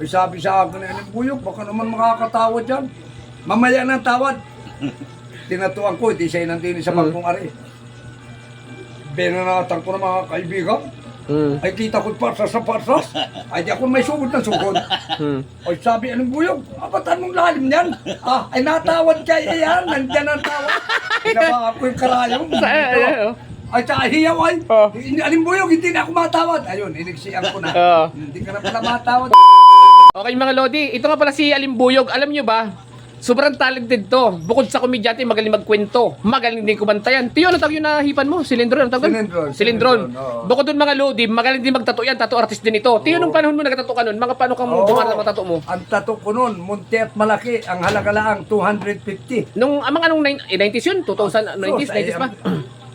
Ay sabi sa akin, Buyog, baka naman makakatawad yan. Mamaya na tawad. Tinatuan ko, hindi siya nandini sa bangkong ari. Binanatan ko ng mga kaibigan. Ay kita ko parsas sa parsas. Ay di ako may sugod na sugod. Ay sabi, Buyog, abatan mong lalim yan. Ay natawad kayo yan, nandyan ang tawad. Pinaba ako yung karayong. Ay hiyaw ay. Buyog, hindi na ako matawad. Ayun, iniksiyan ko na. Hindi ka na pala matawad. Okay mga Lodi, ito nga pala si Alimbuyog. Alam nyo ba, sobrang talented to. Bukod sa komedyante, magaling magkwento. Magaling din kumantayan. Tiyo, ano tawag yung nahipan mo? Silindron, ano tawag? Silindron. Bukod dun mga Lodi, magaling din magtato yan. Tattoo artist din ito. Tiyo, nung panahon mo nagtato ka nun, mga paano ka mo gumawa ng tato mo? Ang tato ko nun, munti at malaki. Ang halaga lang 250. Nung, mga anong 90s yun? 2000, 90s pa?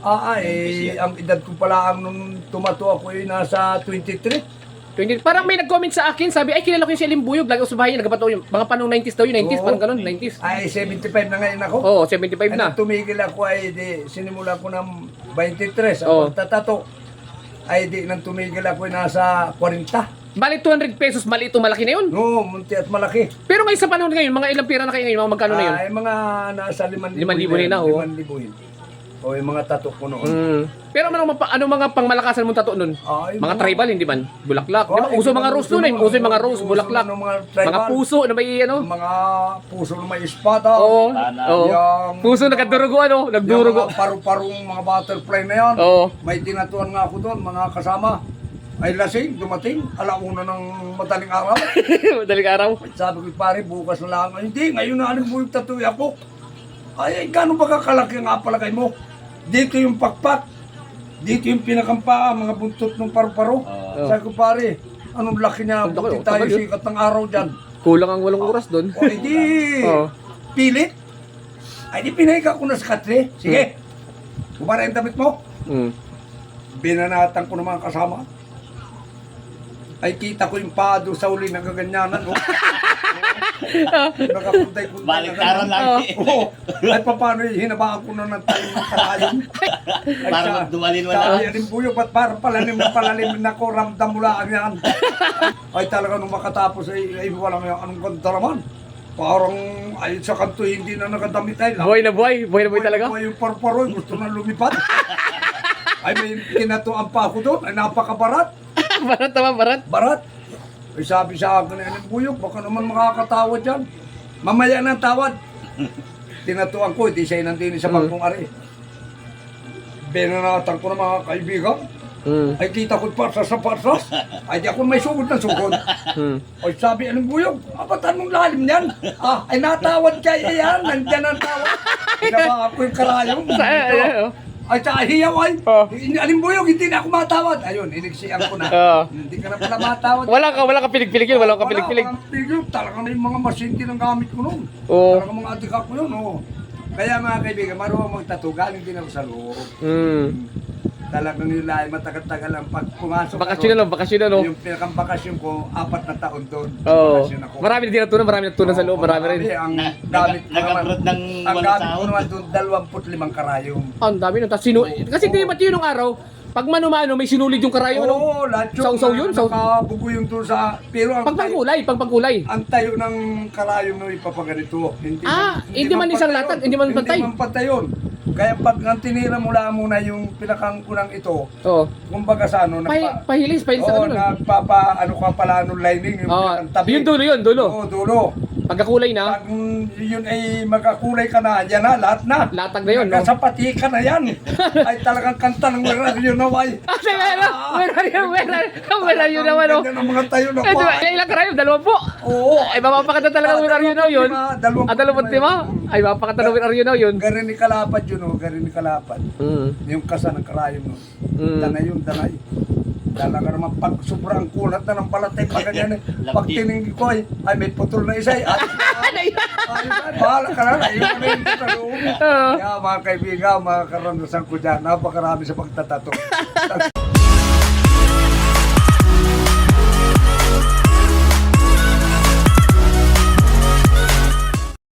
Ang edad ko pala nung tumato ako ay nasa 23. Parang may nag-comment sa akin, sabi, ay kilala ko yung si Alimbuyog, lagi ako sa bahay niya, nagpato yung mga panong 90s daw yun, 90s, parang ganun, 90s. Ay, 75 na ngayon ako. Oo, 75 na. Tumigil ako ay sinimula ko ng 23. Ang pagtatato ay nang tumigil ako ay nasa 40. Bali 200 pesos, maliit o malaki na yun? Oo, munti at malaki. Pero ngayon sa panahon ngayon, mga ilang pira na kayo ngayon, mga magkano na yun? Ay, mga nasa 5,000 na, oh. 5,000. O yung mga tato ko noon. Pero ano mga pangmalakasan mong tato noon? Mga tribal, hindi man? Bulaklak. Di ba? Uso mga rose noon, uso yung mga rose, bulaklak. Mga puso na may ano? Mga puso na may espada. Oo. Puso nagdurugo ano? Nagdurugo. Yung mga paru-parong mga butterfly na yan. Oo. May tinatuan nga ako doon, mga kasama. Ay lasing, dumating, alauna ng madaling araw. Madaling araw. Sabi ko, pare, bukas na lang. Hindi, ngayon na yung tattoo ako. Ay, gano'n ba kakalaki ang apalagay mo? Dito yung pakpak. Dito yung pinakampaa, mga buntot ng paru-paro. Sabi ko, pare, anong laki niya? Buti tayo sikat ng araw dyan. Kulang ang 8 oras doon. O, hindi. Pilit. Ay, di pinahika ko na sa katre. Sige. Bumara yung damit mo. Binanatan ko ng mga kasama. Ay, kita ko yung pado sa uli na gaganyanan. Nakapuntay-puntay. Baliktaran lagi. Oo. Ay, paano hinabaan ko na ng tayo ng kalayon. Para magdumalin wala. Sabi, Alimbuyog, ba't parang palalim na ko, ramdam mula ang yan. Ay, talaga nung makatapos, ay walang anong ganda naman. Parang, ay, sa kanto, hindi na nakadamit ay. Buhay na buhay talaga. Buhay yung parparoy, gusto na lumipat. Ay, may kinatuan pa ako doon, ay napakabarat. Barat naman, barat. Barat. Ay sabi sa akin, Buyog, baka naman makakatawad yan. Mamaya na tawad. Tinatuan ko, hindi siya nandini sa bangkong ari. Binanatan ko ng mga kaibigan. Ay kita ko parsas sa parsas. Ay di ako may sugod na sugod. Ay sabi, Buyog, abatan mong lalim yan. Ay natawad kayo yan, nandyan ang tawad. Pinaba ako yung karayong. Ay hiyaw ay. Alimbuyog, hindi na ako matawad. Ayun, iniksiyan ko na. Hindi ka na pala matawad. Wala ka pilig-pilig yun, wala ka pilig-pilig. Wala kang pilig. Talaga na yung mga masinti ng gamit ko noon. Talaga mga atika ko yun. Kaya mga kaibigan, marunong magtato, galing din ako sa loob. Talagang nila ay matagal-tagal ang pag pumasok. Bakasyon ano? Yung pinakambakasyon ko, 4 na taon doon. Marami din marami natutunan sa loob, marami rin. Ang gamit ko Nag-abroad ng ang walang gamit ko sahod. naman doon, 25 karayong. Ang dami nun. Kasi di ba yun nung araw, pag mano-mano, may sinulid yung karayong. Oo, lahat yun. Sausaw yun? Nakabugo yung doon sa... Pero ang Pagpangkulay. ang tayo ng karayong na ipapaganito. Hindi man isang latag, hindi man pantay. Hindi man pantay yun. Kaya pag ang tinira muna yung pinakangkunang ito, Oo. kumbaga sa ano, Pahilis sa Oo, kanila. ano ka pala, lining, yung pinakang tabi. Yung dulo. Oo, dulo. Pagkakulay na, Pag yun ay magkakulay ka na, yan na, lahat na. latag na yun, no? Kasapati ka na yan. Ay talagang kanta ng Where You Now ay. Where are you naman, no? Ganyan ang mga tayo na Eh, diba, ilang karayong? 20? Oo. Ay, mapapakanta talaga where are you now yun? 25? Ay, mapapakanta na where are you now yun? Garin ni Kalapad yun, garin ni Kalapad. Yung kasa ng karayom nun. Danay yun, danay. Talaga naman, pag sobrang kulat na ng palatay, pag ganyan pag tiningin ko ay may putol na isa. Ay, bahala ka na, iwan na yung sa loob. Kaya mga kaibigan, mga karanasan ko dyan, napakarami sa pagtatato.